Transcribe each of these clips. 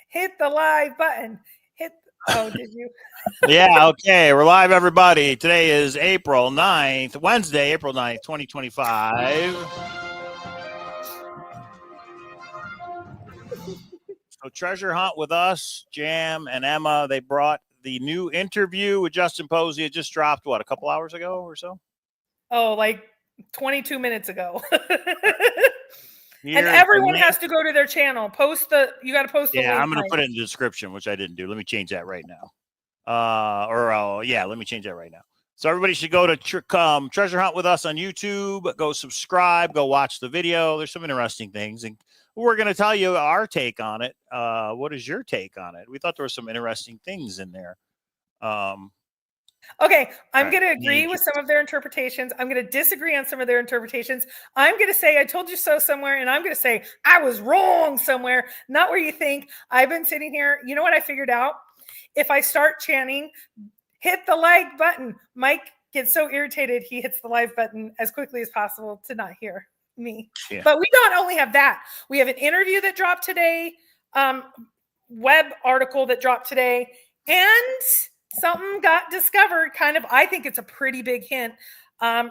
Hit the live button. Oh, did you? Yeah, okay. We're live, everybody. Today is April 9th, Wednesday, April 9th, 2025. So Treasure Hunt with us, Jam and Emma, they brought the new interview with Justin Posey. It just dropped, what, a couple hours ago or so? Oh, like 22 minutes ago. And everyone has to go to their channel. You got to post the link. Yeah, I'm going to put it in the description, which I didn't do. Let me change that right now. Let me change that right now. So everybody should go to Treasure Hunt with us on YouTube. Go subscribe. Go watch the video. There's some interesting things, and we're going to tell you our take on it. What is your take on it? We thought there were some interesting things in there. Okay, I'm going to agree with some of their interpretations. I'm going to disagree on some of their interpretations. I'm going to say I told you so somewhere, and I'm going to say I was wrong somewhere, not where you think. I've been sitting here. You know what I figured out? If I start chanting, hit the like button, Mike gets so irritated he hits the live button as quickly as possible to not hear me. Yeah. But we don't only have that. We have an interview that dropped today, web article that dropped today, and something got discovered. I think it's a pretty big hint.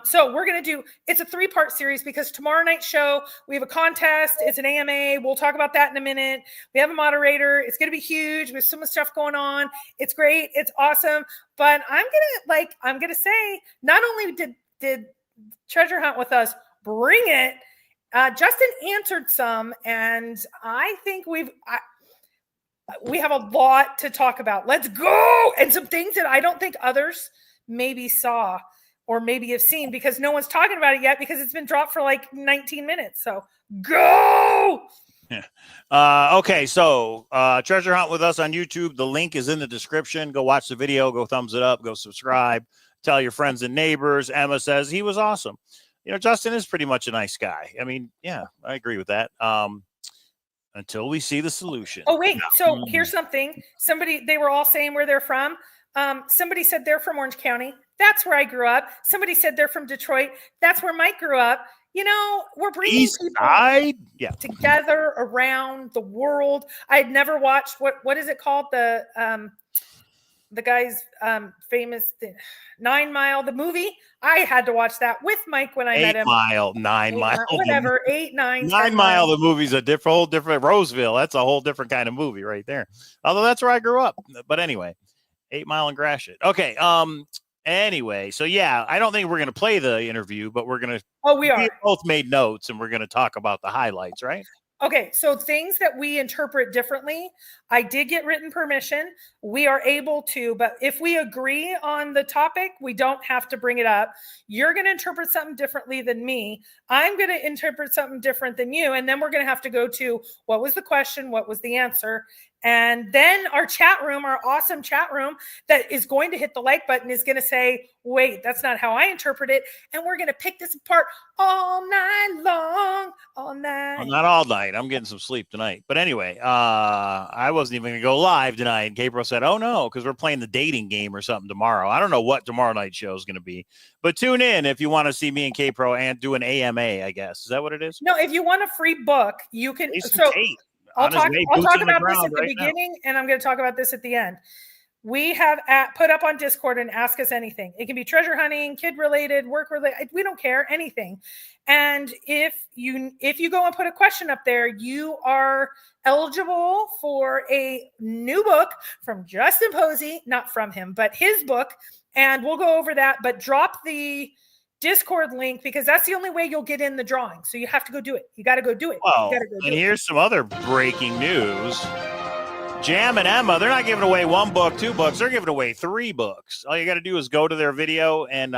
So we're going to do, it's a 3-part series because tomorrow night's show, we have a contest. It's an AMA. We'll talk about that in a minute. We have a moderator. It's going to be huge. We have so much stuff going on. It's great. It's awesome. But I'm going to say, not only did Treasure Hunt with us bring it, Justin answered some, and I think we have a lot to talk about. Let's go. And some things that I don't think others maybe saw or maybe have seen because no one's talking about it yet because it's been dropped for like 19 minutes. So go. Yeah. Okay. So Treasure Hunt with us on YouTube. The link is in the description. Go watch the video. Go thumbs it up. Go subscribe. Tell your friends and neighbors. Emma says he was awesome. You know, Justin is pretty much a nice guy. I mean, yeah, I agree with that. Until we see the solution. Oh, wait. So here's something. They were all saying where they're from. Somebody said they're from Orange County. That's where I grew up. Somebody said they're from Detroit. That's where Mike grew up. You know, we're bringing people together around the world. I had never watched what is it called? The guy's famous 9 Mile, the movie. I had to watch that with Mike when I met him. 9 Mile, whatever. 8, 9, 9 Mile. The movie's a whole different Roseville. That's a whole different kind of movie right there. Although that's where I grew up. But anyway, 8 Mile and Gratiot. Okay. Anyway, so yeah, I don't think we're going to play the interview, but we're going to. Oh, we are. We both made notes, and we're going to talk about the highlights, right? Okay, so things that we interpret differently, I did get written permission. We are able to, but if we agree on the topic, we don't have to bring it up. You're going to interpret something differently than me. I'm going to interpret something different than you. And then we're going to have to go to what was the question? What was the answer? And then our chat room, our awesome chat room that is going to hit the like button is going to say, wait, that's not how I interpret it. And we're going to pick this apart all night long, all night. Well, not all night. I'm getting some sleep tonight. But anyway, I wasn't even going to go live tonight. And Gabriel said, oh, no, because we're playing the dating game or something tomorrow. I don't know what tomorrow night's show is going to be. But tune in if you want to see me and K-Pro and do an AMA, I guess. Is that what it is? No, if you want a free book, you can. I'll talk about this at the beginning, and I'm going to talk about this at the end. We have put up on Discord and ask us anything. It can be treasure hunting, kid related, work related. We don't care, anything. And if you go and put a question up there, you are eligible for a new book from Justin Posey, not from him, but his book. And we'll go over that, but drop the Discord link because that's the only way you'll get in the drawing. So you have to go do it. You got to go do it. Oh, and here's some other breaking news. Jam and Emma, they're not giving away 1 book, 2 books. They're giving away 3 books. All you got to do is go to their video and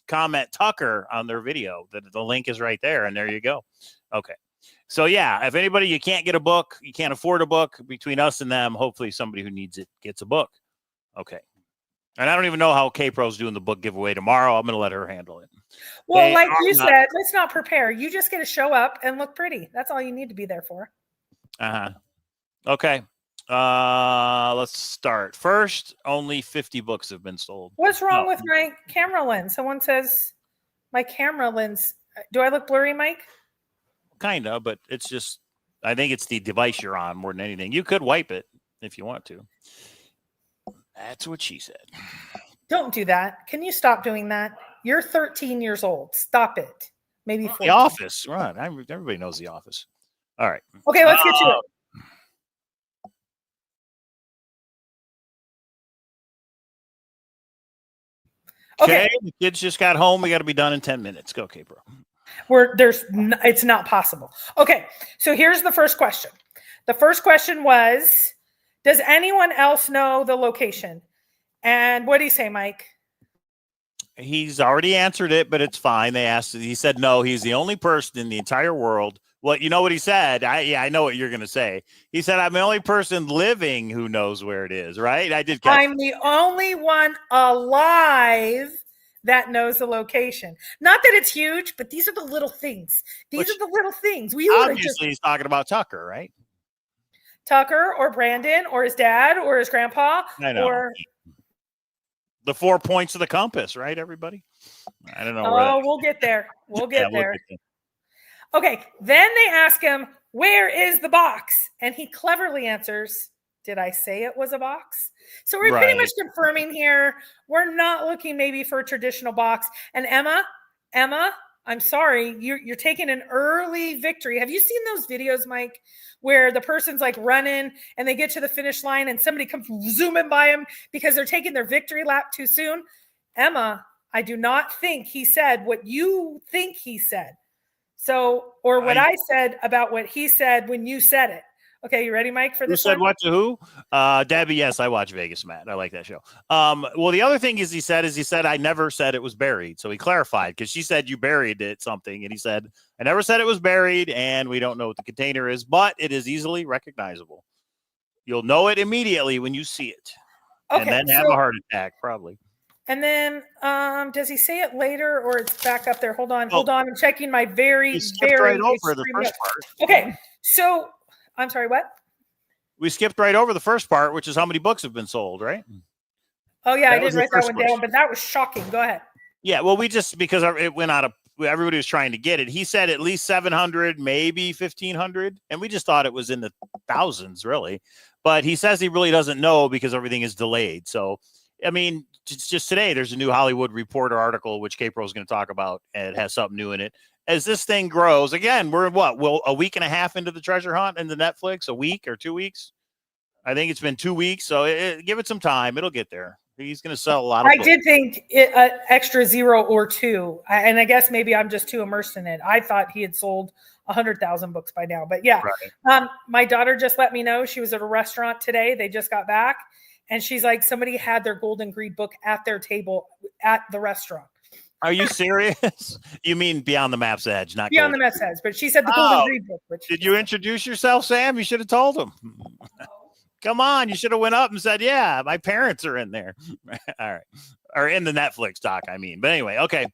comment Tucker on their video. The link is right there, and there you go. Okay. So, yeah, if anybody, you can't get a book, you can't afford a book, between us and them, hopefully somebody who needs it gets a book. Okay. And I don't even know how K-Pro's doing the book giveaway tomorrow. I'm going to let her handle it. Well, like you said, let's not prepare. You just get to show up and look pretty. That's all you need to be there for. Uh-huh. Okay. Let's start. First, only 50 books have been sold. What's wrong with my camera lens? Someone says my camera lens. Do I look blurry, Mike? Kind of, but it's just I think it's the device you're on more than anything. You could wipe it if you want to. That's what she said. Don't do that. Can you stop doing that? You're 13 years old. Stop it. Maybe 14. The Office, right? Everybody knows The Office. All right. Okay, let's get to it. Okay, the kids just got home. We got to be done in 10 minutes. Go, okay, bro. It's not possible. Okay, so here's the first question. The first question was, does anyone else know the location? And what do you say, Mike? He's already answered it, but it's fine. They asked. He said no. He's the only person in the entire world. Well, you know what he said? I know what you're going to say. He said, I'm the only person living who knows where it is, right? I did. I'm the only one alive that knows the location. Not that it's huge, but these are the little things. These are the little things. Obviously, he's talking about Tucker, right? Tucker or Brandon or his dad or his grandpa. I know. Or the 4 points of the compass, right, everybody? I don't know. Oh, we'll get there. We'll get there. Okay, then they ask him, where is the box? And he cleverly answers, did I say it was a box? So we're pretty much confirming here, we're not looking maybe for a traditional box. And Emma, I'm sorry, you're taking an early victory. Have you seen those videos, Mike, where the person's like running and they get to the finish line and somebody comes zooming by them because they're taking their victory lap too soon? Emma, I do not think he said what you think he said. So, or what I said about what he said when you said it. Okay, you ready, Mike, for this? Who said what to who? Debbie, yes, I watch Vegas, Matt. I like that show. Well, the other thing he said, I never said it was buried. So he clarified because she said you buried it something. And he said, I never said it was buried and we don't know what the container is, but it is easily recognizable. You'll know it immediately when you see it. Okay, and then have a heart attack, probably. And then does he say it later or it's back up there? Hold on. I'm checking my very right over the first part. Okay. So I'm sorry, what? We skipped right over the first part, which is how many books have been sold, right? Oh yeah, I did write that one down, but that was shocking. Go ahead. Yeah, well, because it went out of everybody was trying to get it. He said at least 700, maybe 1,500, and we just thought it was in the thousands, really. But he says he really doesn't know because everything is delayed. So, I mean, just today, there's a new Hollywood Reporter article, which K-Pro is going to talk about, and it has something new in it. As this thing grows, again, we're a week and a half into the treasure hunt in the Netflix, a week or 2 weeks. I think it's been 2 weeks. So give it some time. It'll get there. He's going to sell a lot of books. did think extra 0 or 2. And I guess maybe I'm just too immersed in it. I thought he had sold 100,000 books by now. But yeah, right. My daughter just let me know she was at a restaurant today. They just got back. And she's like, somebody had their Golden Greed book at their table at the restaurant. Are you serious? You mean Beyond the Map's Edge, not Beyond the Map's Edge. But she said the Golden Greed book. Did you introduce yourself, Sam? You should have told him. Come on, you should have went up and said, yeah, my parents are in there. All right. Or in the Netflix doc, I mean. But anyway, okay.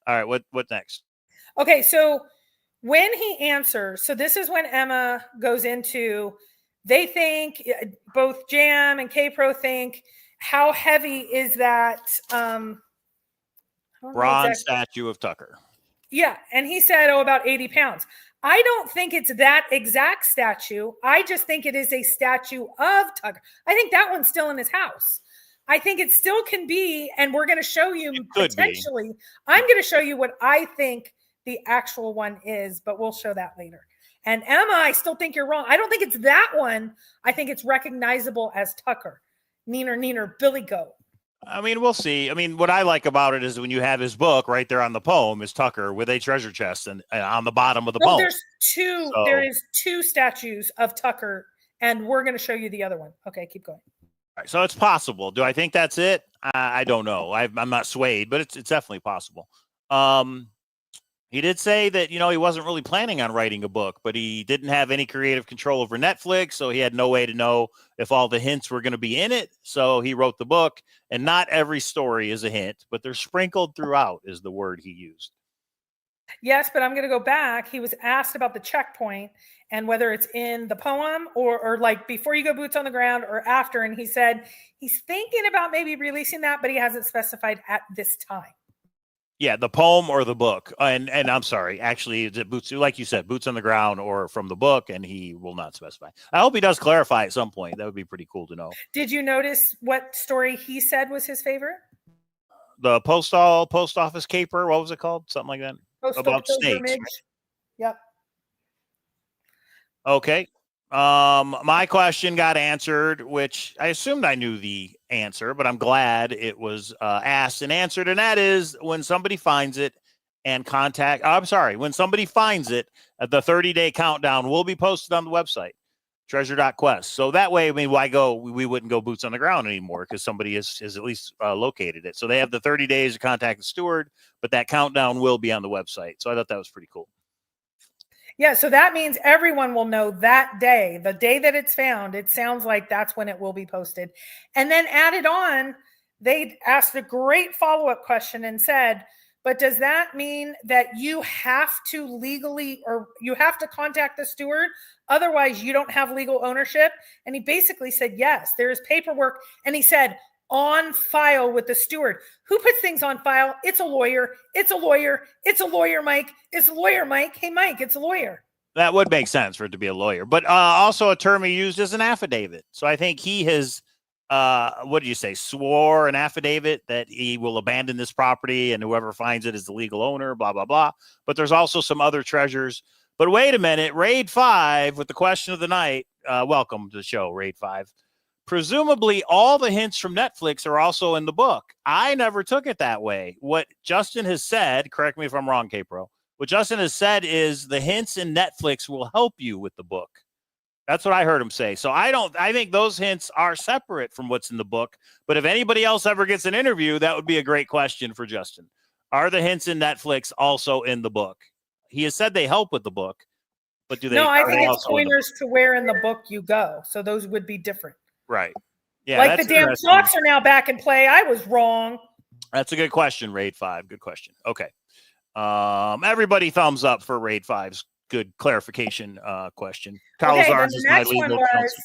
All right, what next? Okay, so when he answers, so this is when Emma goes into, they think, both Jam and K-Pro think, how heavy is that bronze statue of Tucker? Yeah, and he said, about 80 pounds. I don't think it's that exact statue. I just think it is a statue of Tucker. I think that one's still in his house. I think it still can be, and we're going to show you potentially. I'm going to show you what I think the actual one is, but we'll show that later. And Emma, I still think you're wrong. I don't think it's that one. I think it's recognizable as Tucker. Neener, Billy Goat. I mean, we'll see. I mean, what I like about it is when you have his book right there on the poem is Tucker with a treasure chest and on the bottom of the poem. There is 2 statues of Tucker, and we're going to show you the other one. Okay, keep going. All right, so it's possible. Do I think that's it? I don't know. I'm not swayed, but it's definitely possible. He did say that, he wasn't really planning on writing a book, but he didn't have any creative control over Netflix, so he had no way to know if all the hints were going to be in it. So he wrote the book, and not every story is a hint, but they're sprinkled throughout is the word he used. Yes, but I'm going to go back. He was asked about the checkpoint and whether it's in the poem or like before you go boots on the ground or after. And he said he's thinking about maybe releasing that, but he hasn't specified at this time. Yeah, the poem or the book. And I'm sorry, actually, is it boots, like you said, boots on the ground or from the book, and he will not specify. I hope he does clarify at some point. That would be pretty cool to know. Did you notice what story he said was his favorite? The post office caper, what was it called? Something like that. Postal About snakes. pilgrimage. Right? Yep. Okay. My question got answered, which I assumed I knew the answer, but I'm glad it was asked and answered. And that is when somebody finds it and when somebody finds it, the 30-day countdown will be posted on the website, treasure.quest. So that way, I mean, we wouldn't go boots on the ground anymore because somebody has at least located it. So they have the 30 days to contact the steward, but that countdown will be on the website. So I thought that was pretty cool. Yeah, so that means everyone will know that day, the day that it's found. It sounds like that's when it will be posted. And then added on, they asked a great follow-up question and said, but does that mean that you have to legally, or you have to contact the steward? Otherwise, you don't have legal ownership? And he basically said, yes, there is paperwork. And he said, on file with the steward. Who puts things on file? It's a lawyer. It's a lawyer. It's a lawyer, Mike. It's a lawyer, Mike. Hey, Mike, it's a lawyer. That would make sense for it to be a lawyer, but also a term he used as an affidavit. So I think he has, what did you say, swore an affidavit that he will abandon this property and whoever finds it is the legal owner, blah, blah, blah. But there's also some other treasures. But wait a minute, Raid 5 with the question of the night. Welcome to the show, Raid 5. Presumably all the hints from Netflix are also in the book. I never took it that way. What Justin has said, correct me if I'm wrong, K-Pro, what Justin has said is the hints in Netflix will help you with the book. That's what I heard him say. So I think those hints are separate from what's in the book. But if anybody else ever gets an interview, that would be a great question for Justin. Are the hints in Netflix also in the book? He has said they help with the book, but do they? No, I think it's pointers to where in the book you go. So those would be different. Right. Yeah. Like the damn clocks are now back in play. I was wrong. That's a good question, Raid 5. Good question. Okay. Everybody thumbs up for Raid 5's good clarification question. Cowlazars is my legal counsel.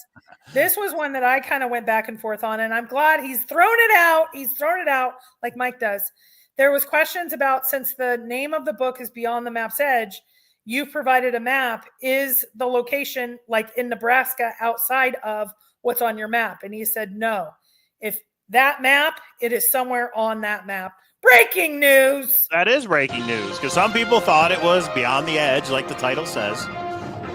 This was one that I kind of went back and forth on, and I'm glad he's thrown it out. He's thrown it out like Mike does. There was questions about, since the name of the book is Beyond the Map's Edge, you provided a map. Is the location like in Nebraska outside of what's on your map? And he said, no. If that map, it is somewhere on that map. Breaking news. That is breaking news because some people thought it was Beyond the Edge, like the title says.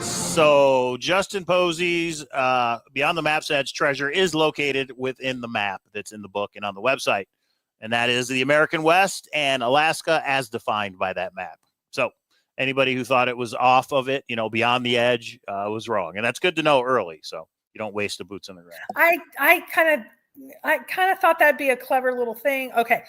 So Justin Posey's Beyond the Map's Edge treasure is located within the map that's in the book and on the website. And that is the American West and Alaska as defined by that map. So anybody who thought it was off of it, Beyond the Edge was wrong. And that's good to know early. So you don't waste the boots on the ground. I kind of thought that'd be a clever little thing. Okay.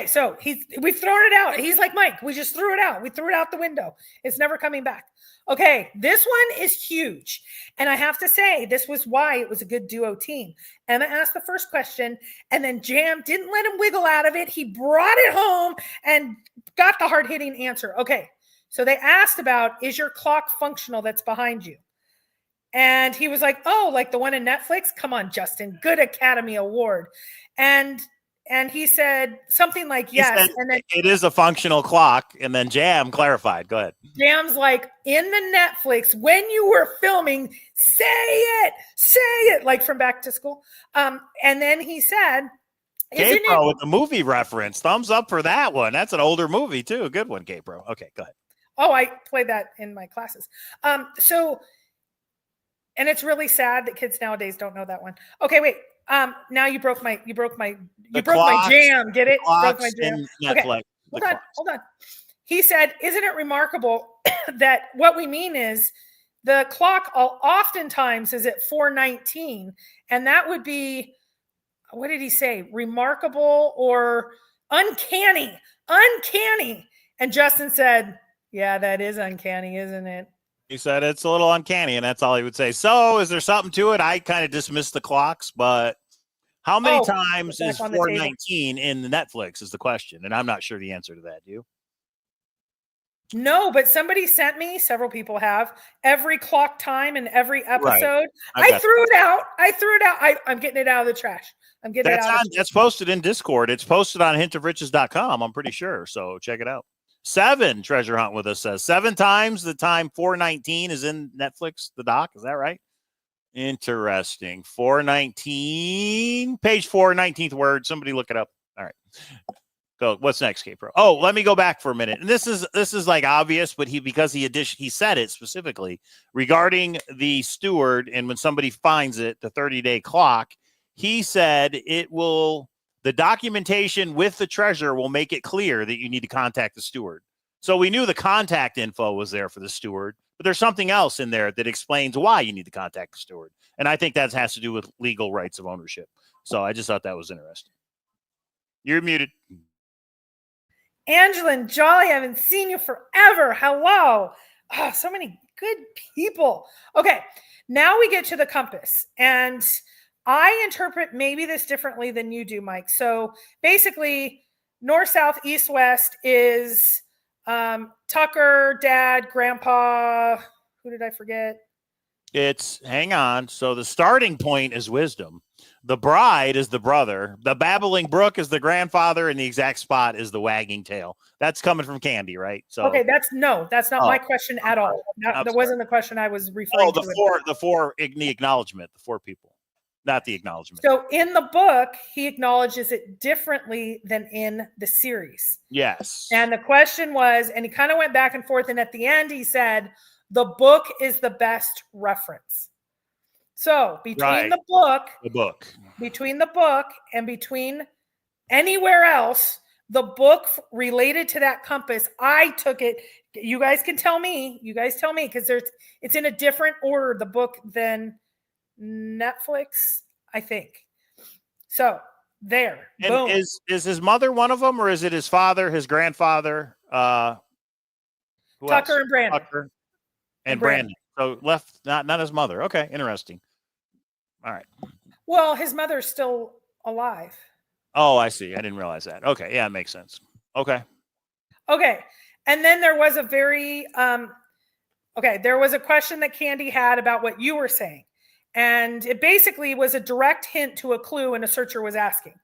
So we've thrown it out. He's like, Mike, we just threw it out. We threw it out the window. It's never coming back. Okay. This one is huge. And I have to say, this was why it was a good duo team. Emma asked the first question and then Jam didn't let him wiggle out of it. He brought it home and got the hard hitting answer. Okay. So they asked about, is your clock functional that's behind you? And he was like, oh, like the one in Netflix? Come on, Justin, good Academy Award. And he said something like, yes. And then it is a functional clock. And then Jam clarified. Go ahead. Jam's like, in the Netflix, when you were filming, say it, like from Back to School. And then he said, K-Pro with the movie reference. Thumbs up for that one. That's an older movie too. A good one, K-Pro. Okay, go ahead. Oh, I played that in my classes. And it's really sad that kids nowadays don't know that one. Okay, wait. Now you broke my jam. Get it? Broke my jam. Okay. Hold on. He said, isn't it remarkable that what we mean is the clock oftentimes is at 4:19, and that would be, what did he say? Remarkable or uncanny. And Justin said, yeah, that is uncanny, isn't it? He said it's a little uncanny, and that's all he would say. So is there something to it? I kind of dismissed the clocks, but how many times is 4:19 in the Netflix is the question, and I'm not sure the answer to that. Do you? No, but somebody sent me, several people have, every clock time and every Right. episode. I got Threw it out. I'm getting it out of the trash. I'm getting it out. that's posted in Discord. It's posted on hintofriches.com, I'm pretty sure. So check it out. 7 treasure hunt with us says 7 times the time 419 is in Netflix, the doc. Is that right? Interesting. 419, page 4, 19th word. Somebody look it up. All right. Go. What's next, K-Pro? Oh, let me go back for a minute. And this is like obvious, but he said it specifically regarding the steward. And when somebody finds it, the 30-day clock, he said the documentation with the treasure will make it clear that you need to contact the steward. So we knew the contact info was there for the steward, but there's something else in there that explains why you need to contact the steward. And I think that has to do with legal rights of ownership. So I just thought that was interesting. You're muted. Angela and Jolly, I haven't seen you forever. Hello. Oh, so many good people. Okay, now we get to the compass. And I interpret maybe this differently than you do, Mike. So basically, north, south, east, west is Tucker, dad, grandpa. Who did I forget? Hang on. So the starting point is wisdom. The bride is the brother. The babbling brook is the grandfather, and the exact spot is the wagging tail. That's coming from Candy, right? So okay, that's not my question at all. That wasn't the question I was referring to. The four in the acknowledgement, the 4 people, not the acknowledgement. So in the book, he acknowledges it differently than in the series. Yes. And the question was, and he kind of went back and forth, and at the end he said, the book is the best reference. So between the book and between anywhere else, the book related to that compass, I took it. You guys can tell me. You guys tell me, because it's in a different order, the book, than Netflix, I think. So there. And boom. Is his mother one of them, or is it his father, his grandfather? Tucker and Brandon. Tucker and Brandon. So left, not his mother. Okay, interesting. All right. Well, his mother's still alive. Oh, I see. I didn't realize that. Okay, yeah, it makes sense. Okay. And then there was a there was a question that Candy had about what you were saying. And it basically was a direct hint to a clue, and a searcher was asking.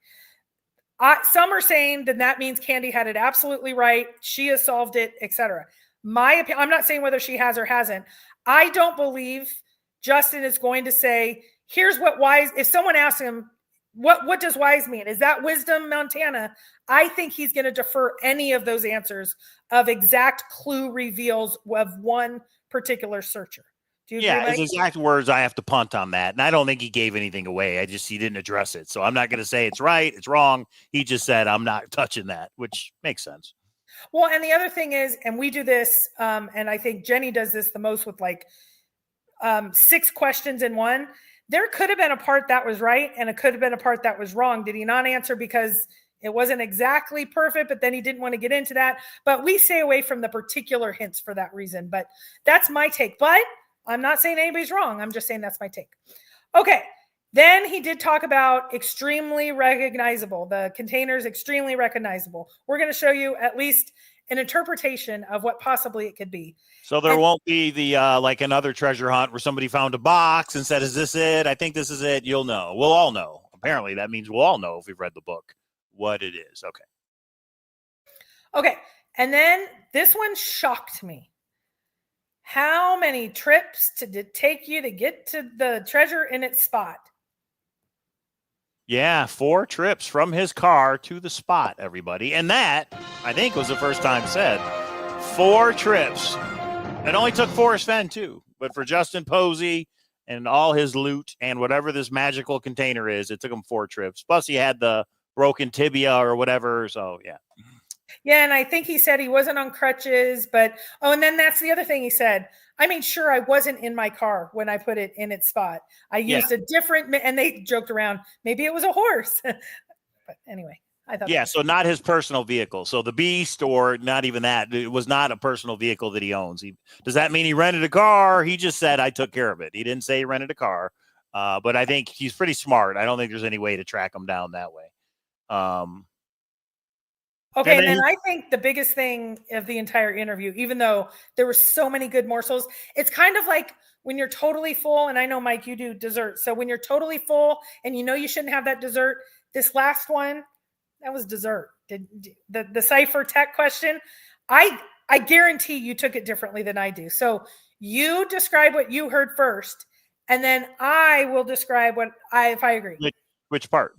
Some are saying that means Candy had it absolutely right. She has solved it, etc. My opinion, I'm not saying whether she has or hasn't. I don't believe Justin is going to say, here's what wise, if someone asks him, what does wise mean? Is that wisdom, Montana? I think he's going to defer any of those answers of exact clue reveals of one particular searcher. Do you agree, Mike? His exact words, I have to punt on that. And I don't think he gave anything away. He didn't address it. So I'm not going to say it's right, it's wrong. He just said, I'm not touching that, which makes sense. Well, and the other thing is, and we do this, and I think Jenny does this the most with 6 questions in one. There could have been a part that was right, and it could have been a part that was wrong. Did he not answer because it wasn't exactly perfect, but then he didn't want to get into that? But we stay away from the particular hints for that reason. But that's my take. But I'm not saying anybody's wrong. I'm just saying that's my take. Okay. Then he did talk about extremely recognizable. The container is extremely recognizable. We're going to show you at least an interpretation of what possibly it could be. So there won't be the like another treasure hunt where somebody found a box and said, is this it? I think this is it. You'll know. We'll all know. Apparently that means we'll all know if we've read the book what it is. Okay. And then this one shocked me. How many trips did it take you to get to the treasure in its spot? Yeah, 4 trips from his car to the spot, everybody. And that, I think, was the first time said. 4 trips. It only took Forrest Fenn, too. But for Justin Posey and all his loot and whatever this magical container is, it took him 4 trips. Plus, he had the broken tibia or whatever. So, yeah. Yeah, and I think he said he wasn't on crutches, but and then that's the other thing he said. I mean, sure, I wasn't in my car when I put it in its spot. I used a different, and they joked around. Maybe it was a horse. But anyway, I thought. Yeah, so not his personal vehicle. So the Beast, or not even that, it was not a personal vehicle that he owns. Does that mean he rented a car? He just said, I took care of it. He didn't say he rented a car. But I think he's pretty smart. I don't think there's any way to track him down that way. Okay, and then I think the biggest thing of the entire interview, even though there were so many good morsels, it's kind of like when you're totally full, and I know, Mike, you do dessert. So when you're totally full and you know you shouldn't have that dessert, this last one, that was dessert. The Cipher tech question, I guarantee you took it differently than I do. So you describe what you heard first, and then I will describe if I agree. Which part?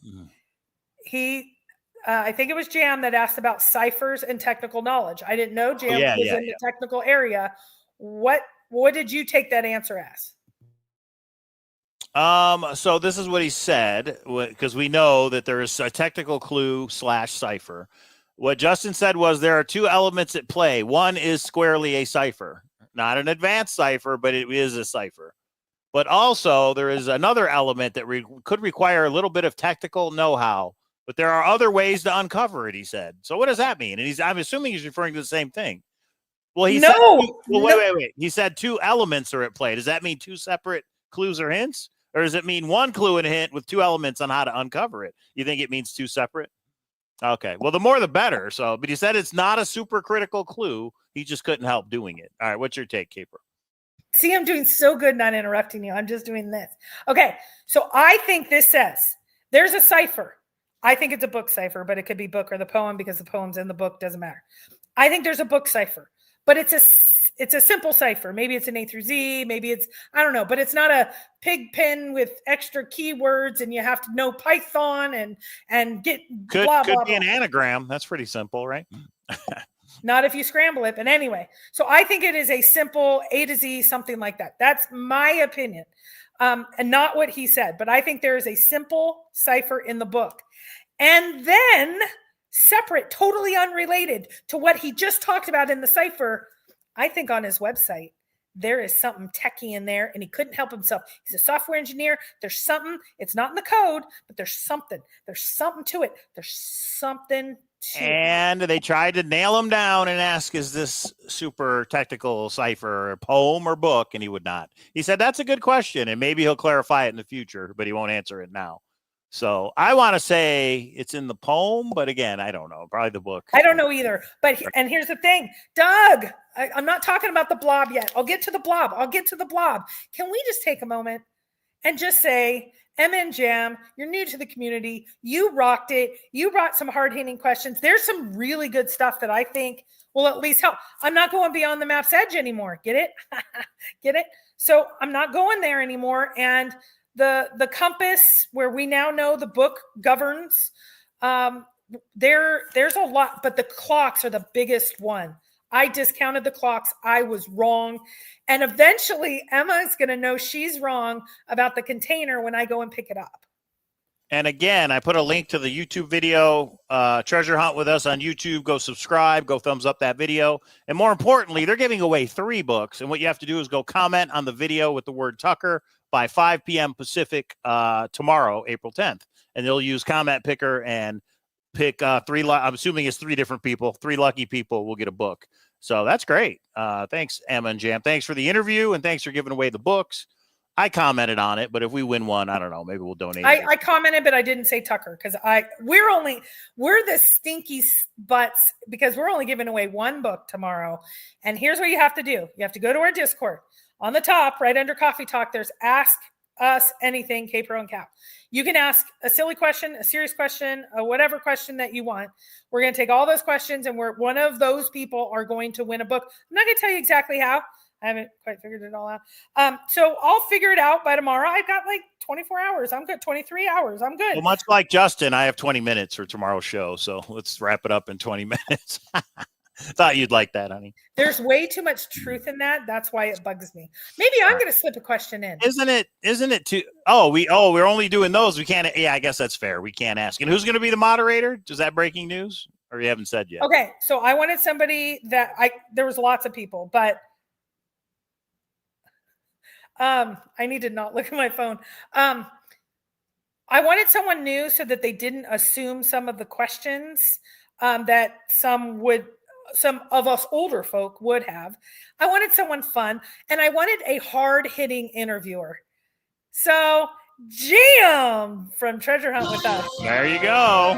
I think it was Jam that asked about ciphers and technical knowledge. I didn't know Jam was in the technical area. What did you take that answer as? So this is what he said, because we know that there is a technical clue / cipher. What Justin said was there are two elements at play. One is squarely a cipher, not an advanced cipher, but it is a cipher. But also there is another element that could require a little bit of technical know-how. But there are other ways to uncover it, he said. So what does that mean? And I'm assuming he's referring to the same thing. Well, he said, wait. He said two elements are at play. Does that mean two separate clues or hints? Or does it mean one clue and a hint with two elements on how to uncover it? You think it means two separate? Okay. Well, the more the better. But he said it's not a super critical clue. He just couldn't help doing it. All right. What's your take, Caper? See, I'm doing so good not interrupting you. I'm just doing this. Okay. So I think this says there's a cipher. I think it's a book cipher, but it could be book or the poem because the poem's in the book, doesn't matter. I think there's a book cipher, but it's a simple cipher. Maybe it's an A through Z, maybe it's, I don't know, but it's not a pig pen with extra keywords and you have to know Python and get could be an blah. anagram. That's pretty simple, right? Not if you scramble it, but anyway. So I think it is a simple A to Z, something like that. That's my opinion. And not what he said, but I think there is a simple cipher in the book. And then separate, totally unrelated to what he just talked about in the cipher, I think on his website, there is something techie in there and he couldn't help himself. He's a software engineer. There's something, it's not in the code, but there's something to it. And they tried to nail him down and ask, is this super technical cipher, poem or book? And he would not. He said, that's a good question. And maybe he'll clarify it in the future, but he won't answer it now. So I want to say it's in the poem, but again, I don't know. Probably the book. I don't know either. And here's the thing, Doug, I'm not talking about the blob yet. I'll get to the blob. Can we just take a moment and just say, MN Jam, you're new to the community. You rocked it. You brought some hard-hitting questions. There's some really good stuff that I think will at least help. I'm not going beyond the map's edge anymore. Get it? Get it? So I'm not going there anymore. And the compass, where we now know the book governs, there's a lot, but the clocks are the biggest one. I discounted the clocks. I was wrong. And eventually Emma is going to know she's wrong about the container when I go and pick it up. And again, I put a link to the YouTube video, Treasure Hunt with us on YouTube. Go subscribe, go thumbs up that video. And more importantly, they're giving away 3 books. And what you have to do is go comment on the video with the word Tucker by 5 p.m. Pacific tomorrow, April 10th. And they'll use Comment Picker and pick 3. I'm assuming it's 3 different people. 3 lucky people will get a book. So that's great. Thanks, Emma and Jam. Thanks for the interview, and thanks for giving away the books. I commented on it, but if we win one, I don't know. Maybe we'll donate. I commented, but I didn't say Tucker because we're the stinky butts because we're only giving away 1 book tomorrow. And here's what you have to do. You have to go to our Discord. On the top, right under Coffee Talk, there's Ask Us Anything, K-Pro and Cow. You can ask a silly question, a serious question, whatever question that you want. We're going to take all those questions, and one of those people are going to win a book. I'm not going to tell you exactly how. I haven't quite figured it all out. So I'll figure it out by tomorrow. I've got like 24 hours. I'm good. 23 hours. I'm good. Well, much like Justin, I have 20 minutes for tomorrow's show. So let's wrap it up in 20 minutes. Thought you'd like that, honey. There's way too much truth in that. That's why it bugs me. Maybe I'm going to slip a question in. Isn't it too? We're only doing those. We can't. Yeah, I guess that's fair. We can't ask. And who's going to be the moderator? Is that breaking news, or you haven't said yet? Okay. So I wanted somebody that there was lots of people, but I need to not look at my phone. I wanted someone new so that they didn't assume some of the questions that some of us older folk would have. I wanted someone fun, and I wanted a hard-hitting interviewer. So Jam from Treasure Hunt with us. There you go.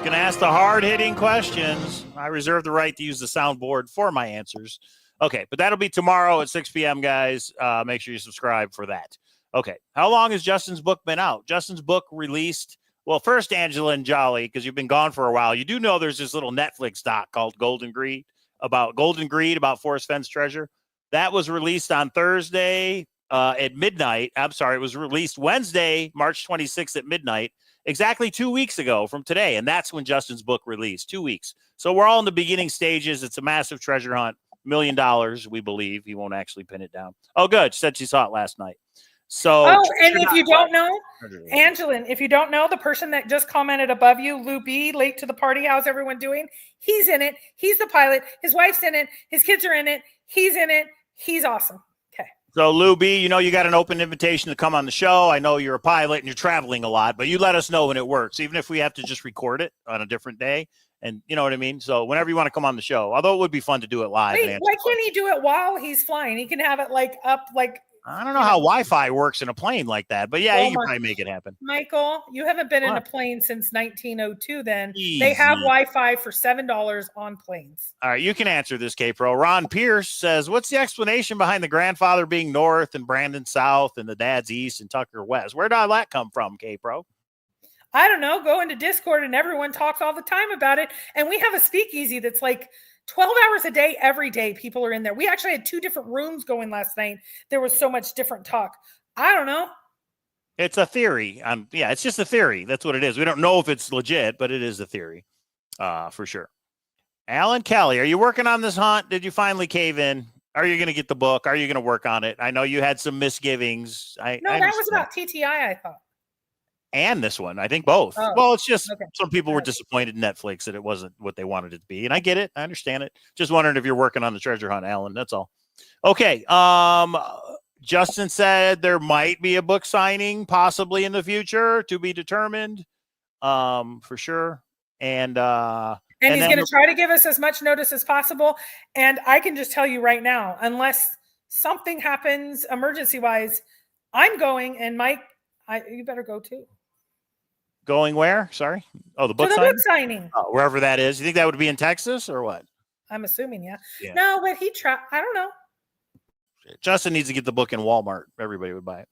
going to ask the hard-hitting questions. I reserve the right to use the soundboard for my answers. Okay, but that'll be tomorrow at 6 p.m., guys. Make sure you subscribe for that. Okay, how long has Justin's book been out? Justin's book released, well, first, Angela and Jolly, because you've been gone for a while. You do know there's this little Netflix doc called Golden Greed about Forest Fence Treasure. That was released on Thursday at midnight. I'm sorry, it was released Wednesday, March 26th at midnight, exactly 2 weeks ago from today. And that's when Justin's book released, 2 weeks. So we're all in the beginning stages. It's a massive treasure hunt, $1 million, we believe. He won't actually pin it down. Oh, good. She said she saw it last night. So, and if you don't know, Angelin, if you don't know, the person that just commented above you, Lou B, late to the party, how's everyone doing? He's in it. He's the pilot. His wife's in it. His kids are in it. He's in it. He's awesome. Okay. So, Lou B, you know you got an open invitation to come on the show. I know you're a pilot and you're traveling a lot, but you let us know when it works, even if we have to just record it on a different day. And you know what I mean? So whenever you want to come on the show, although it would be fun to do it live. Wait, why can't he do it while he's flying? He can have it like up, like. I don't know how Wi-Fi works in a plane like that, but yeah, you can probably make it happen. Michael, you haven't been in a plane since 1902 then. Easy. They have Wi-Fi for $7 on planes. All right, you can answer this, K-Pro. Ron Pierce says, what's the explanation behind the grandfather being north and Brandon south and the dad's east and Tucker west? Where did all that come from, K-Pro? I don't know. Go into Discord and everyone talks all the time about it. And we have a speakeasy that's like 12 hours a day, every day, people are in there. We actually had 2 different rooms going last night. There was so much different talk. I don't know. It's a theory. Yeah, it's just a theory. That's what it is. We don't know if it's legit, but it is a theory for sure. Alan Kelly, are you working on this hunt? Did you finally cave in? Are you going to get the book? Are you going to work on it? I know you had some misgivings. No, that was about TTI, I thought. And this one, I think both. Oh, well, it's just some people were disappointed in Netflix that it wasn't what they wanted it to be. And I get it. I understand it. Just wondering if you're working on the treasure hunt, Alan. That's all. Okay. Justin said there might be a book signing possibly in the future, to be determined, for sure. And he's going to try to give us as much notice as possible. And I can just tell you right now, unless something happens emergency wise, I'm going, and Mike, you better go too. Going where? Sorry. Oh, the book signing? Oh, wherever that is. You think that would be in Texas or what? I'm assuming, yeah. No, but I don't know. Justin needs to get the book in Walmart. Everybody would buy it.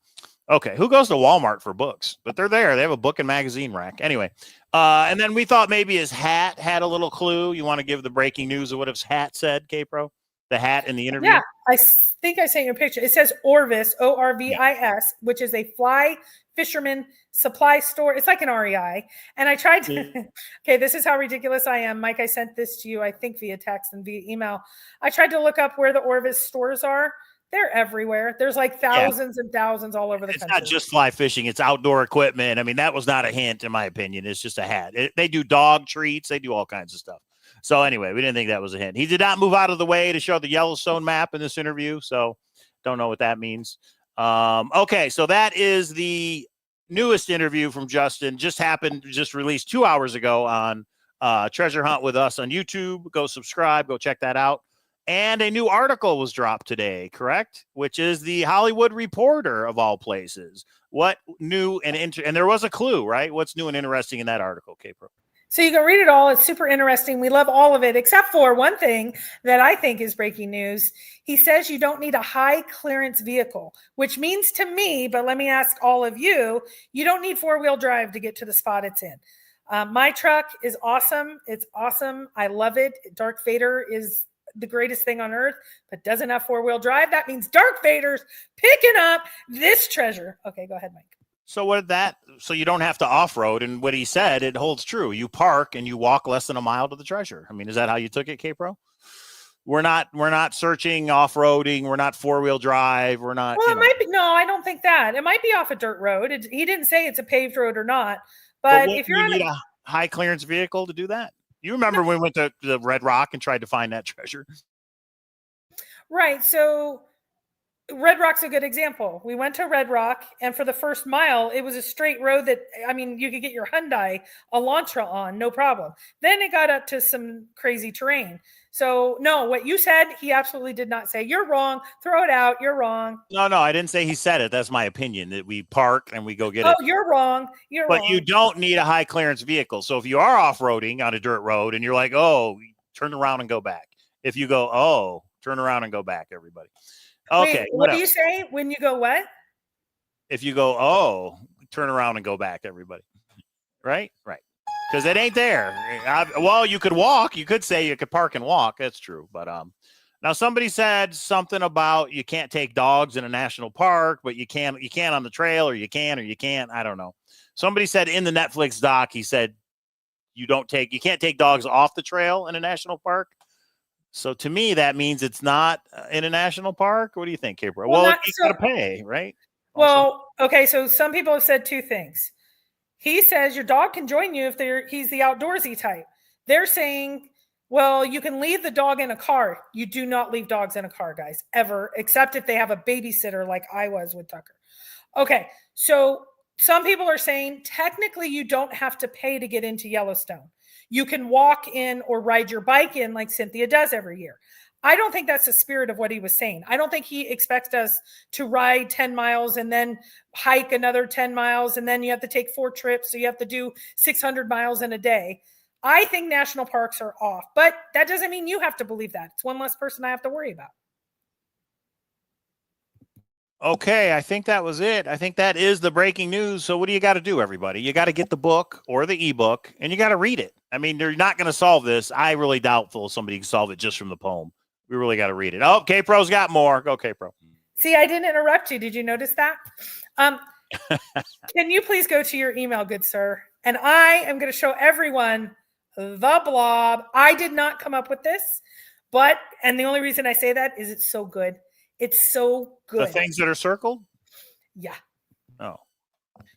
Okay. Who goes to Walmart for books? But they're there. They have a book and magazine rack. Anyway. And then we thought maybe his hat had a little clue. You want to give the breaking news of what his hat said, K-Pro? The hat in the interview? Yeah. I think I sent you a picture. It says Orvis, Orvis, which is a fly fisherman supply store. It's like an REI. And I tried to, okay, this is how ridiculous I am. Mike, I sent this to you, I think via text and via email. I tried to look up where the Orvis stores are. They're everywhere. There's like thousands and thousands all over the country. It's not just fly fishing. It's outdoor equipment. I mean, that was not a hint, in my opinion. It's just a hat. They do dog treats. They do all kinds of stuff. So anyway, we didn't think that was a hint. He did not move out of the way to show the Yellowstone map in this interview. So don't know what that means. Okay, so that is the newest interview from Justin. Just released 2 hours ago on Treasure Hunt with Us on YouTube. Go subscribe. Go check that out. And a new article was dropped today, correct? Which is the Hollywood Reporter of all places. What new and there was a clue, right? What's new and interesting in that article, K-Pro? So you can read it all. It's super interesting. We love all of it, except for one thing that I think is breaking news. He says you don't need a high clearance vehicle, which means to me, but let me ask all of you, you don't need 4-wheel drive to get to the spot it's in. My truck is awesome. It's awesome. I love it. Dark Vader is the greatest thing on earth, but doesn't have 4-wheel drive. That means Dark Vader's picking up this treasure. Okay, go ahead, Mike. So so you don't have to off-road, and what he said, it holds true. You park and you walk less than a mile to the treasure. I mean, is that how you took it, K-Pro? We're not searching off-roading. We're not 4-wheel drive. We're not. Well, it might be. No, I don't think that. It might be off a dirt road. He didn't say it's a paved road or not. But if you're on a high clearance vehicle to do that, you remember when we went to the Red Rock and tried to find that treasure, right? So Red Rock's a good example. We went to Red Rock, and for the first mile, it was a straight road that, I mean, you could get your Hyundai Elantra on, no problem. Then it got up to some crazy terrain. So, no, what you said, he absolutely did not say. You're wrong. Throw it out. You're wrong. No, I didn't say he said it. That's my opinion, that we park and we go get it. it. Oh, you're wrong. But you don't need a high clearance vehicle. So if you are off-roading on a dirt road and you're like, oh, turn around and go back. If you go, oh, turn around and go back, everybody. Okay. Wait, what do you say when you go what? If you go, oh, turn around and go back, everybody. Right? Right. Because it ain't there. Well, you could walk. You could say you could park and walk. That's true. But now somebody said something about you can't take dogs in a national park, but you can on the trail, or you can't. I don't know. Somebody said in the Netflix doc, he said you can't take dogs off the trail in a national park. So to me, that means it's not in a national park. What do you think, Kipper? Well, you got to pay, right? Well, okay. So some people have said two things. He says your dog can join you if he's the outdoorsy type. They're saying, well, you can leave the dog in a car. You do not leave dogs in a car, guys, ever, except if they have a babysitter like I was with Tucker. Okay. So some people are saying technically you don't have to pay to get into Yellowstone. You can walk in or ride your bike in like Cynthia does every year. I don't think that's the spirit of what he was saying. I don't think he expects us to ride 10 miles and then hike another 10 miles. And then you have to take 4 trips. So you have to do 600 miles in a day. I think national parks are off, but that doesn't mean you have to believe that. It's one less person I have to worry about. Okay, I think that was it. I think that is the breaking news. So what do you got to do, everybody? You got to get the book or the ebook, and you got to read it. I mean, they're not going to solve this. I really doubtful somebody can solve it just from the poem. We really got to read it. Oh, K-Pro's got more. Go, K-Pro. See, I didn't interrupt you. Did you notice that? Can you please go to your email, good sir? And I am going to show everyone the blob. I did not come up with this, and the only reason I say that is it's so good. It's so good. The things that are circled? Yeah. Oh.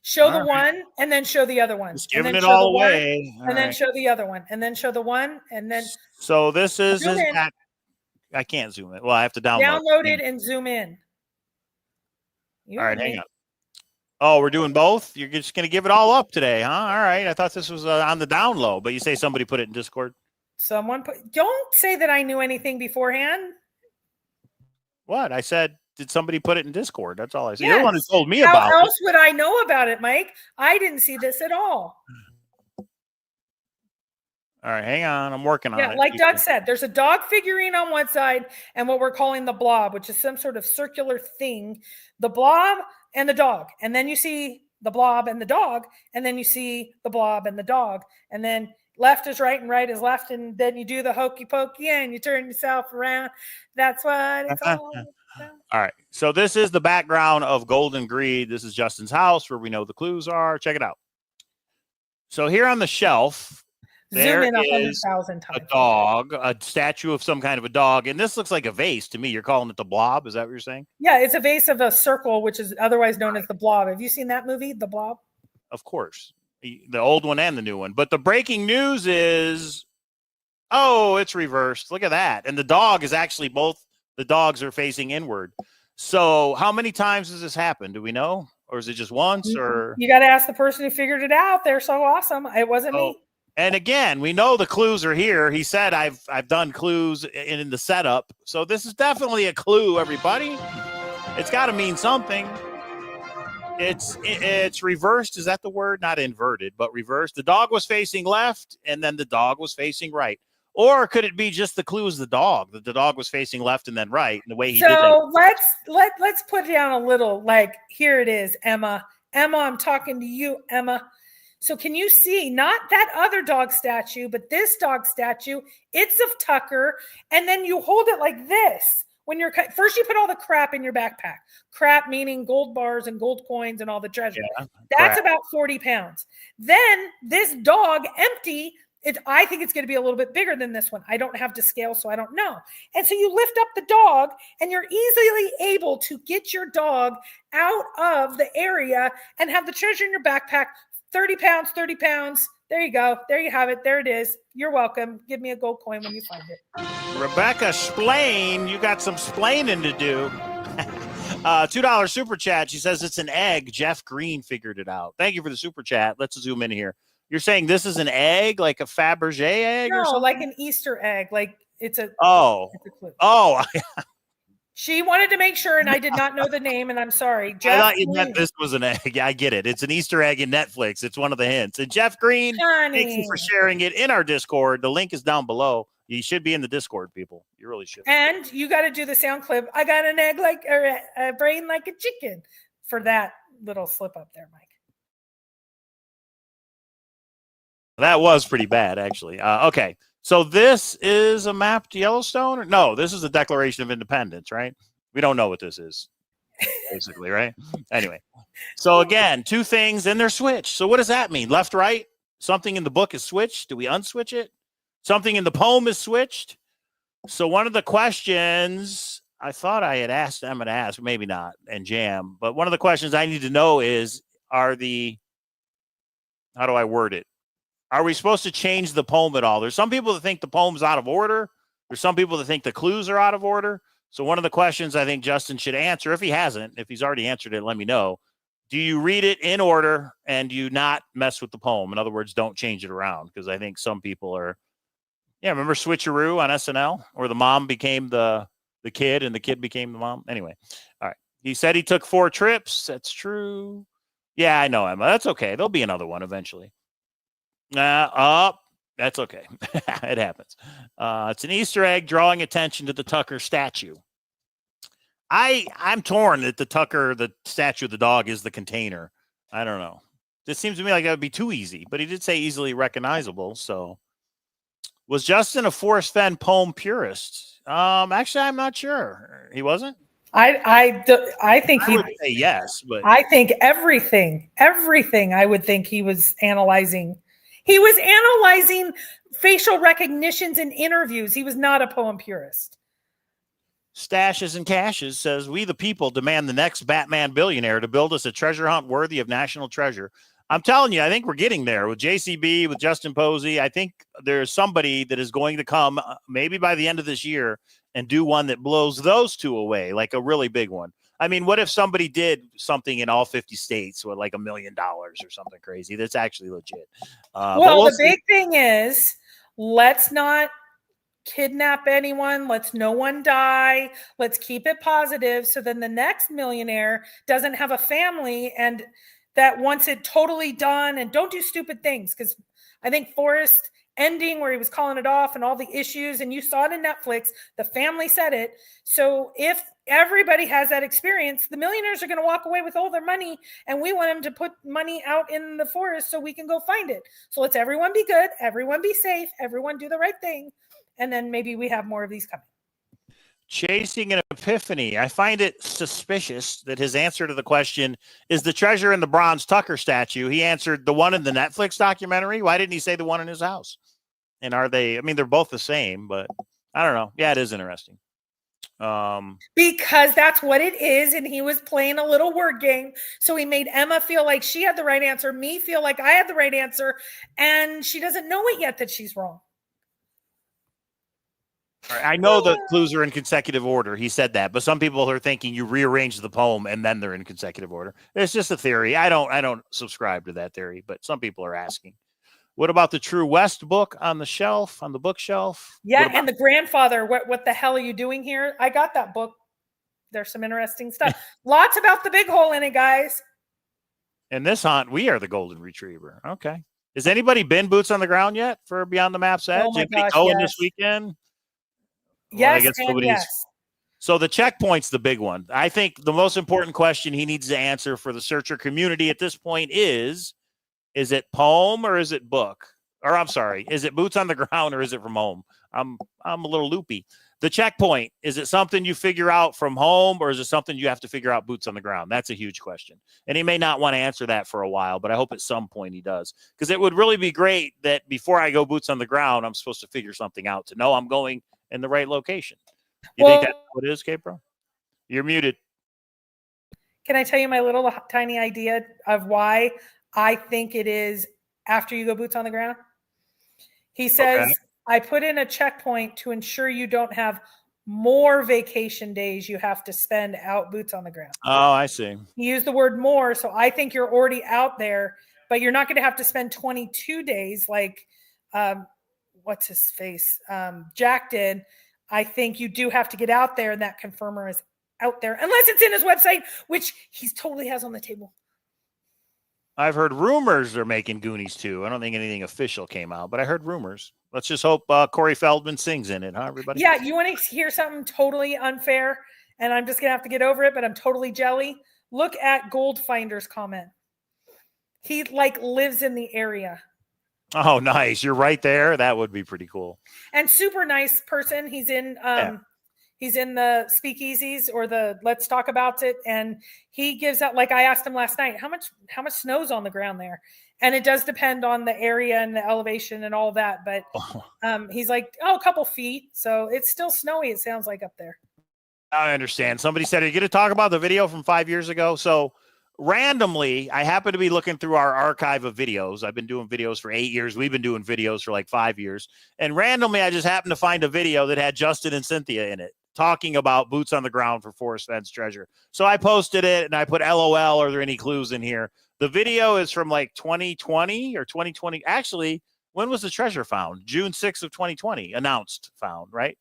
Show the one and then show the other one. Just giving it all away. And then show the other one. And then show the one. And then. So this is I can't zoom it. Well, I have to download it and zoom in. All right, hang on. Oh, we're doing both? You're just going to give it all up today, huh? All right. I thought this was on the down low, but you say somebody put it in Discord? Don't say that I knew anything beforehand. What? I said, did somebody put it in Discord? That's all I said. Yes. You're the one who told me about it. How else would I know about it, Mike? I didn't see this at all. All right, hang on. I'm working on it. Yeah, like Doug said, there's a dog figurine on one side and what we're calling the blob, which is some sort of circular thing. The blob and the dog. And then you see the blob and the dog. And then you see the blob and the dog. And then left is right and right is left. And then you do the hokey pokey and you turn yourself around. That's what it's all about. All right. So this is the background of Golden Greed. This is Justin's house where we know the clues are. Check it out. So here on the shelf, there is a dog, a statue of some kind of a dog. And this looks like a vase to me. You're calling it the blob. Is that what you're saying? Yeah, it's a vase of a circle, which is otherwise known as the blob. Have you seen that movie, The Blob? Of course. The old one and the new one. But the breaking news is, oh, it's reversed. Look at that. And the dog is actually both the dogs are facing inward. So how many times has this happened? Do we know? Or is it just once? Or you got to ask the person who figured it out. They're so awesome. It wasn't me. And again, we know the clues are here. He said, I've done clues in the setup. So this is definitely a clue, everybody. It's got to mean something. It's reversed. Is that the word? Not inverted, but reversed. The dog was facing left, and then the dog was facing right. Or could it be just the clue is the dog? That the dog was facing left and then right, and the way he did it. So let's put down a little. Like here it is, Emma. Emma, I'm talking to you, Emma. So can you see not that other dog statue, but this dog statue? It's of Tucker, and then you hold it like this. When you're first, you put all the crap in your backpack. Crap meaning gold bars and gold coins and all the treasure. Yeah, that's about 40 pounds. Then this dog empty. I think it's going to be a little bit bigger than this one. I don't have to scale, so I don't know. And so you lift up the dog, and you're easily able to get your dog out of the area and have the treasure in your backpack. 30 pounds, 30 pounds. There you go. There you have it. There it is. You're welcome. Give me a gold coin when you find it. Rebecca, splain. You got some splaining to do. $2 super chat. She says it's an egg. Jeff Green figured it out. Thank you for the super chat. Let's zoom in here. You're saying this is an egg, like a Fabergé egg or No, something? like an Easter egg. Like it's a Oh. it's a clue. Oh. She wanted to make sure, and I did not know the name, and I'm sorry. I Jeff thought you Green. meant this was an egg. I get it. It's an Easter egg in Netflix. It's one of the hints. And Jeff Green, thank you for sharing it in our Discord. The link is down below. You should be in the Discord, people. You really should. And you got to do the sound clip. I got an egg like, or a brain like a chicken, for that little slip up there, Mike. That was pretty bad, actually. Okay. So this is a map to Yellowstone? Or no, this is the Declaration of Independence, right? We don't know what this is, basically, right? Anyway. So again, two things, and they're switched. So what does that mean? Left, right? Something in the book is switched. Do we unswitch it? Something in the poem is switched. So one of the questions I thought I had asked Emma to ask, maybe not, and Jam, but one of the questions I need to know is, how do I word it? Are we supposed to change the poem at all? There's some people that think the poem's out of order. There's some people that think the clues are out of order. So one of the questions I think Justin should answer, if he hasn't, if he's already answered it, let me know. Do you read it in order and do you not mess with the poem? In other words, don't change it around, because I think some people are, remember Switcheroo on SNL, where the mom became the kid and the kid became the mom? Anyway, all right. He said he took 4 trips. That's true. Yeah, I know, Emma. That's okay. There'll be another one eventually. That's okay. It happens. It's an Easter egg drawing attention to the Tucker statue. I'm torn that the statue of the dog is the container. I don't know. This seems to me like that would be too easy, but he did say easily recognizable. So was Justin a Forrest Fenn poem purist? Actually, I'm not sure. He wasn't? I think he would say yes, but I think everything I would think he was analyzing. He was analyzing facial recognitions in interviews. He was not a poem purist. Stashes and Cashes says, we the people demand the next Batman billionaire to build us a treasure hunt worthy of national treasure. I'm telling you, I think we're getting there with JCB, with Justin Posey. I think there's somebody that is going to come maybe by the end of this year and do one that blows those two away, like a really big one. I mean, what if somebody did something in all 50 states with like $1 million or something crazy? That's actually legit. Well, the big thing is, let's not kidnap anyone. Let's no one die. Let's keep it positive. So then the next millionaire doesn't have a family and that wants it totally done, and don't do stupid things. Because I think Forrest ending where he was calling it off and all the issues, and you saw it in Netflix, the family said it. So if everybody has that experience, the millionaires are going to walk away with all their money, and we want them to put money out in the forest so we can go find it. So let's everyone be good, everyone be safe, everyone do the right thing, and then maybe we have more of these coming. Chasing an epiphany. I find it suspicious that his answer to the question is the treasure in the bronze Tucker statue. He answered the one in the Netflix documentary. Why didn't he say the one in his house? And are they, I mean, they're both the same, but I don't know. Yeah, it is interesting. Because that's what it is. And he was playing a little word game. So he made Emma feel like she had the right answer, me feel like I had the right answer. And she doesn't know it yet that she's wrong. I know the clues are in consecutive order. He said that, but some people are thinking you rearrange the poem and then they're in consecutive order. It's just a theory. I don't subscribe to that theory, but some people are asking. What about the True West book on the shelf, on the bookshelf? Yeah, and the grandfather, what the hell are you doing here? I got that book. There's some interesting stuff. Lots about the big hole in it, guys. In this hunt, we are the golden retriever. Okay. Has anybody been boots on the ground yet for Beyond the Map's Edge? Oh my gosh, going this weekend? Yes, well, and yes. So the checkpoint's the big one. I think the most important question he needs to answer for the searcher community at this point is it poem or is it book? Or I'm sorry, is it boots on the ground or is it from home? I'm a little loopy. The checkpoint, is it something you figure out from home or is it something you have to figure out boots on the ground? That's a huge question. And he may not want to answer that for a while, but I hope at some point he does. Because it would really be great that before I go boots on the ground, I'm supposed to figure something out to know I'm going in the right location. You think that's what it is, K-Pro? You're muted. Can I tell you my little tiny idea of why I think it is after you go boots on the ground? He says, okay, I put in a checkpoint to ensure you don't have more vacation days you have to spend out boots on the ground. Oh, I see. You use the word more, so I think you're already out there, but you're not going to have to spend 22 days like what's his face? Jack did. I think you do have to get out there, and that confirmer is out there, unless it's in his website, which he totally has on the table. I've heard rumors they're making Goonies 2. I don't think anything official came out, but I heard rumors. Let's just hope Corey Feldman sings in it, huh, everybody? Yeah, you want to hear something totally unfair, and I'm just going to have to get over it, but I'm totally jelly. Look at Goldfinder's comment. He lives in the area. Oh, nice. You're right there. That would be pretty cool. And super nice person. He's in he's in the speakeasies or the Let's Talk About It, and he gives out, like I asked him last night, how much snow's on the ground there? And it does depend on the area and the elevation and all that, but he's like, a couple feet. So it's still snowy, it sounds like, up there. I understand. Somebody said, are you going to talk about the video from 5 years ago? So randomly, I happen to be looking through our archive of videos. I've been doing videos for 8 years. We've been doing videos for like 5 years. And randomly, I just happened to find a video that had Justin and Cynthia in it, talking about boots on the ground for Forest Fence Treasure. So I posted it and I put LOL. Are there any clues in here? The video is from like 2020 or 2020. Actually, when was the treasure found? June 6th of 2020, announced found, right?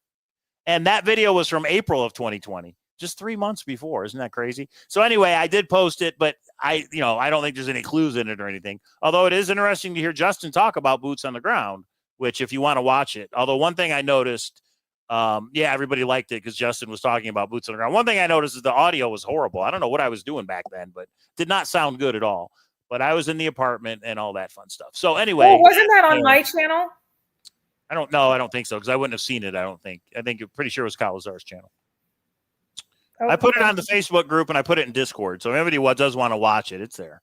And that video was from April of 2020, just 3 months before. Isn't that crazy? So anyway, I did post it, but I don't think there's any clues in it or anything. Although it is interesting to hear Justin talk about boots on the ground, which if you want to watch it, although one thing I noticed, everybody liked it because Justin was talking about boots on the ground. One thing I noticed is the audio was horrible. I don't know what I was doing back then, but did not sound good at all. But I was in the apartment and all that fun stuff. So anyway. Wasn't that on my channel? I don't know. I don't think so because I wouldn't have seen it. I think you're pretty sure it was Cowlazars' channel. Oh, I put it on the Facebook group and I put it in Discord. So if anybody does want to watch it, it's there.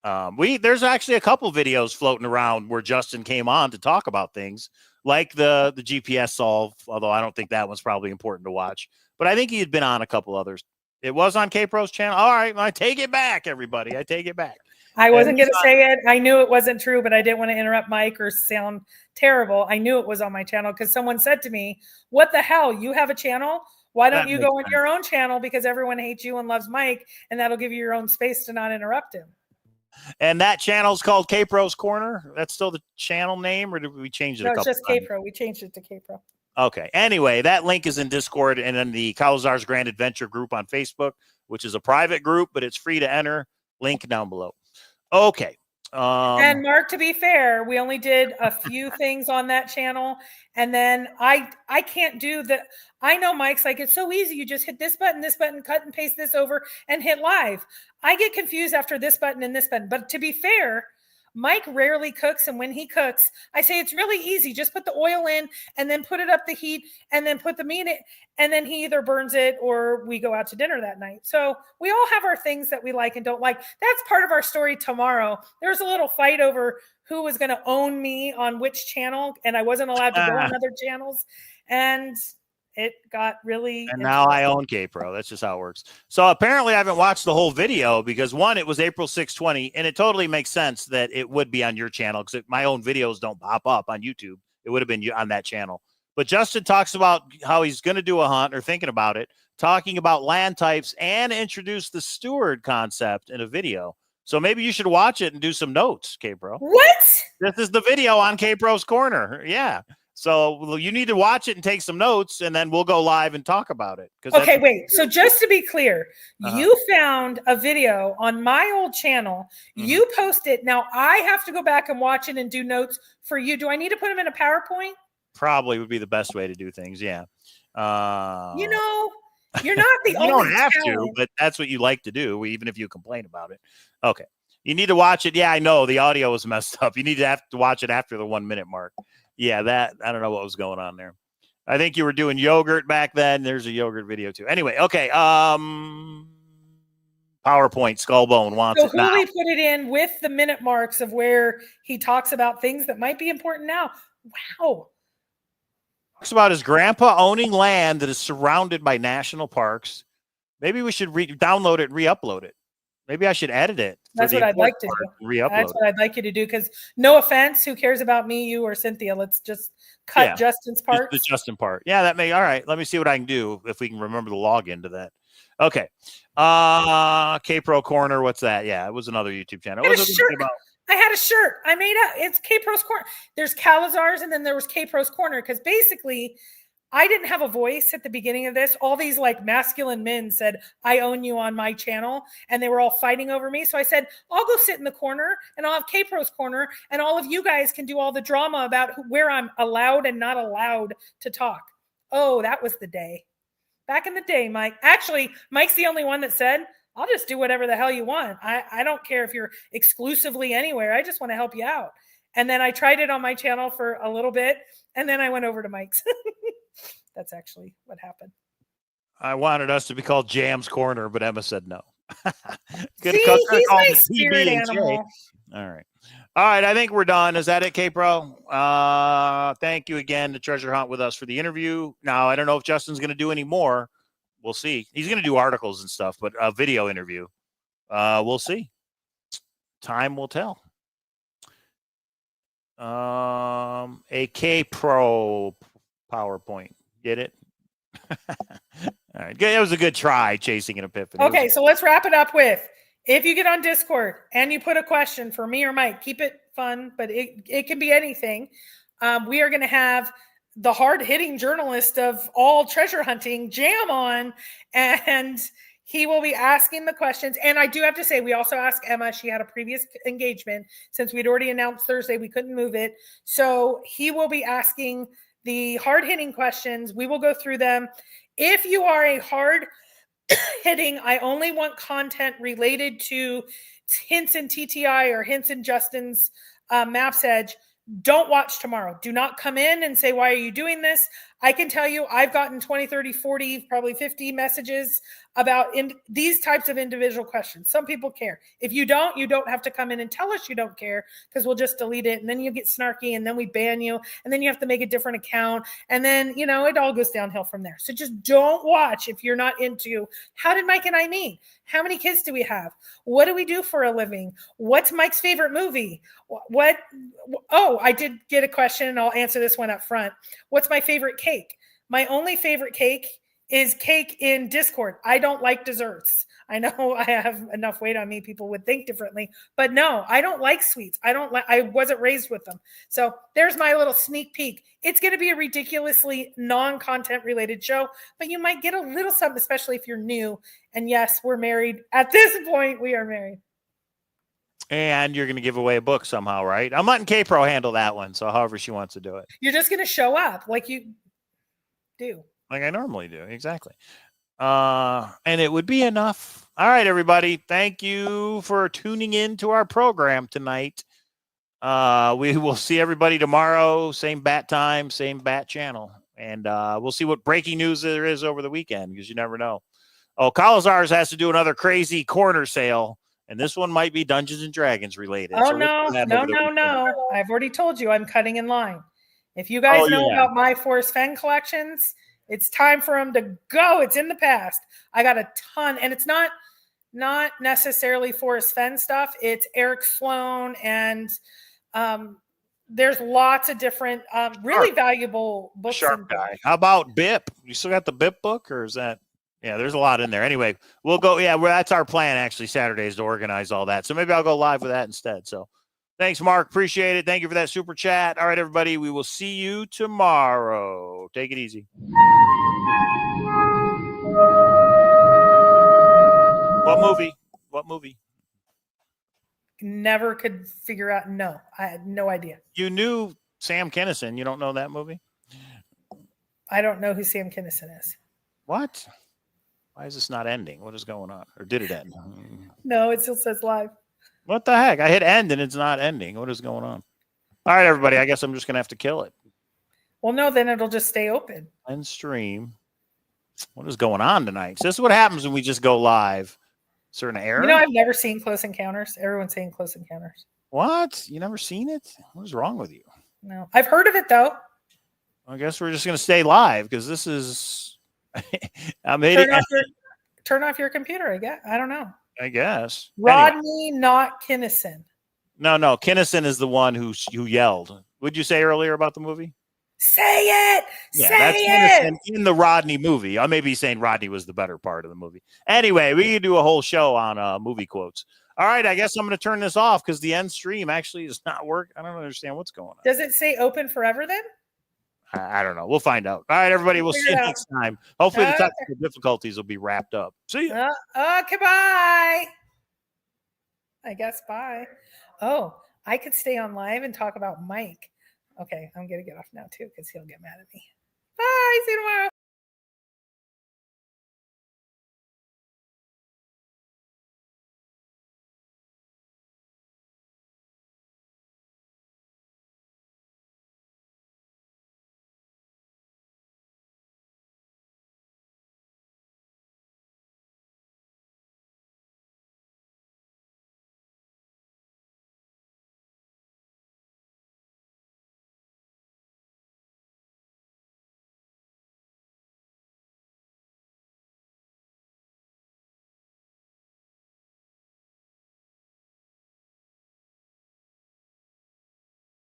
There's actually a couple videos floating around where Justin came on to talk about things like the GPS solve, although I don't think that one's probably important to watch. But I think he had been on a couple others. It was on K-Pro's channel. All right, I take it back, everybody. I take it back. I wasn't going to say it. I knew it wasn't true, but I didn't want to interrupt Mike or sound terrible. I knew it was on my channel because someone said to me, what the hell? You have a channel? Why don't you go on your own channel? Because everyone hates you and loves Mike, and that'll give you your own space to not interrupt him. And that channel's called K-Pro's Corner. That's still the channel name, or did we change it? No, it's just K-Pro. We changed it to K-Pro. Okay. Anyway, that link is in Discord and in the Cowlazars Grand Adventure group on Facebook, which is a private group, but it's free to enter. Link down below. Okay. And Mark, to be fair, we only did a few things on that channel. And then I can't do that. I know Mike's like, it's so easy. You just hit this button, cut and paste this over and hit live. I get confused after this button and this button. But to be fair, Mike rarely cooks. And when he cooks, I say, it's really easy. Just put the oil in and then put it up the heat and then put the meat in. And then he either burns it or we go out to dinner that night. So we all have our things that we like and don't like. That's part of our story tomorrow. There's a little fight over who was going to own me on which channel. And I wasn't allowed to go on other channels. And it got really. And now I own K-Pro. That's just how it works. So apparently I haven't watched the whole video because one, it was April 6, 20, and it totally makes sense that it would be on your channel because my own videos don't pop up on YouTube. It would have been on that channel. But Justin talks about how he's going to do a hunt or thinking about it, talking about land types and introduce the steward concept in a video. So maybe you should watch it and do some notes, K-Pro. What? This is the video on K-Pro's Corner. Yeah. So you need to watch it and take some notes, and then we'll go live and talk about it. Okay, wait. So just to be clear, you found a video on my old channel. You post it. Now I have to go back and watch it and do notes for you. Do I need to put them in a PowerPoint? Probably would be the best way to do things. Yeah. You're not the only. You don't have to, but that's what you like to do, even if you complain about it. Okay. You need to watch it. Yeah, I know the audio was messed up. You need to have to watch it after the 1 minute mark. Yeah, I don't know what was going on there. I think you were doing yogurt back then. There's a yogurt video too. Anyway, okay. PowerPoint, Skullbone wants it now. So Hooli put it in with the minute marks of where he talks about things that might be important now. Wow. Talks about his grandpa owning land that is surrounded by national parks. Maybe we should download it and re-upload it. Maybe I should edit it. That's what I'd like to do. Re-upload. That's what I'd like you to do. Because no offense, who cares about me, you, or Cynthia? Let's just cut Justin's part. The Justin part. Yeah, that may. All right. Let me see what I can do if we can remember the login to that. Okay. K-Pro Corner. What's that? Yeah, it was another YouTube channel. I had a shirt. I made up. It's K-Pro's Corner. There's Cowlazars, and then there was K-Pro's Corner. Because basically, I didn't have a voice at the beginning of this. All these like masculine men said, I own you on my channel. And they were all fighting over me. So I said, I'll go sit in the corner and I'll have K-Pro's Corner. And all of you guys can do all the drama about where I'm allowed and not allowed to talk. Oh, that was the day. Back in the day, Mike. Actually, Mike's the only one that said, I'll just do whatever the hell you want. I don't care if you're exclusively anywhere. I just want to help you out. And then I tried it on my channel for a little bit. And then I went over to Mike's. That's actually what happened. I wanted us to be called Jam's Corner, but Emma said no. See, he's my spirit animal. All right. I think we're done. Is that it, K-Pro? Thank you again to Treasure Hunt with us for the interview. Now, I don't know if Justin's going to do any more. We'll see. He's going to do articles and stuff, but a video interview. We'll see. Time will tell. A K-Pro PowerPoint. Get it? All right. That was a good try, chasing an epiphany. Okay, so let's wrap it up with, if you get on Discord and you put a question for me or Mike, keep it fun, but it can be anything. We are going to have the hard-hitting journalist of all treasure hunting, Jam, on, and he will be asking the questions. And I do have to say, we also asked Emma. She had a previous engagement. Since we'd already announced Thursday, we couldn't move it. So he will be asking the hard-hitting questions. We will go through them. If you are a hard-hitting, I only want content related to hints in TTI or hints in Justin's Maps Edge, don't watch tomorrow. Do not come in and say, why are you doing this? I can tell you I've gotten 20, 30, 40, probably 50 messages about these types of individual questions. Some people care. If you don't have to come in and tell us you don't care, because we'll just delete it. And then you get snarky and then we ban you. And then you have to make a different account. And then, it all goes downhill from there. So just don't watch if you're not into, how did Mike and I meet? How many kids do we have? What do we do for a living? What's Mike's favorite movie? I did get a question and I'll answer this one up front. What's my favorite cake? My only favorite cake is cake in Discord. I don't like desserts. I know I have enough weight on me. People would think differently, but no, I don't like sweets. I wasn't raised with them. So there's my little sneak peek. It's going to be a ridiculously non-content related show, but you might get a little something, especially if you're new. And yes, we're married. At this point, we are married. And you're going to give away a book somehow, right? I'm letting K-Pro handle that one. So however she wants to do it. You're just going to show up like you do. Like I normally do. Exactly. And it would be enough. All right, everybody. Thank you for tuning in to our program tonight. We will see everybody tomorrow. Same bat time, same bat channel. And we'll see what breaking news there is over the weekend, because you never know. Oh, Cowlazars has to do another crazy corner sale. And this one might be Dungeons and Dragons related. Oh, so no. I've already told you I'm cutting in line. If you guys know about my Forrest Fenn collections, it's time for them to go. It's in the past. I got a ton, and it's not necessarily Forrest Fenn stuff. It's Eric Sloan, and there's lots of different really valuable books. Sharp guy. How about BIP? You still got the BIP book, or is that? Yeah, there's a lot in there. Anyway, we'll go. Yeah, that's our plan, actually, Saturdays, to organize all that. So maybe I'll go live with that instead. So thanks, Mark. Appreciate it. Thank you for that super chat. All right, everybody. We will see you tomorrow. Take it easy. What movie? Never could figure out. No, I had no idea. You knew Sam Kinison. You don't know that movie? I don't know who Sam Kinison is. What? Why is this not ending? What is going on? Or did it end? No, it still says live. What the heck? I hit end and it's not ending. What is going on? All right, everybody. I guess I'm just going to have to kill it. Well, no, then it'll just stay open. End stream. What is going on tonight? So this is what happens when we just go live. Is there an error? I've never seen Close Encounters. Everyone's saying Close Encounters. What? You never seen it? What is wrong with you? No. I've heard of it, though. I guess we're just going to stay live because this is... Turn off your computer, I guess. I don't know. I guess. Rodney, not Kinnison. No. Kinnison is the one who yelled. What'd you say earlier about the movie? Say it. Yeah, say that's it. Kinnison in the Rodney movie. I may be saying Rodney was the better part of the movie. Anyway, we could do a whole show on movie quotes. All right, I guess I'm going to turn this off because the end stream actually is not working. I don't understand what's going on. Does it say open forever then? I don't know. We'll find out. All right, everybody. We'll see you next time. Hopefully the technical difficulties will be wrapped up. See you. Okay, bye. I guess bye. Oh, I could stay on live and talk about Mike. Okay, I'm going to get off now too because he'll get mad at me. Bye. See you tomorrow.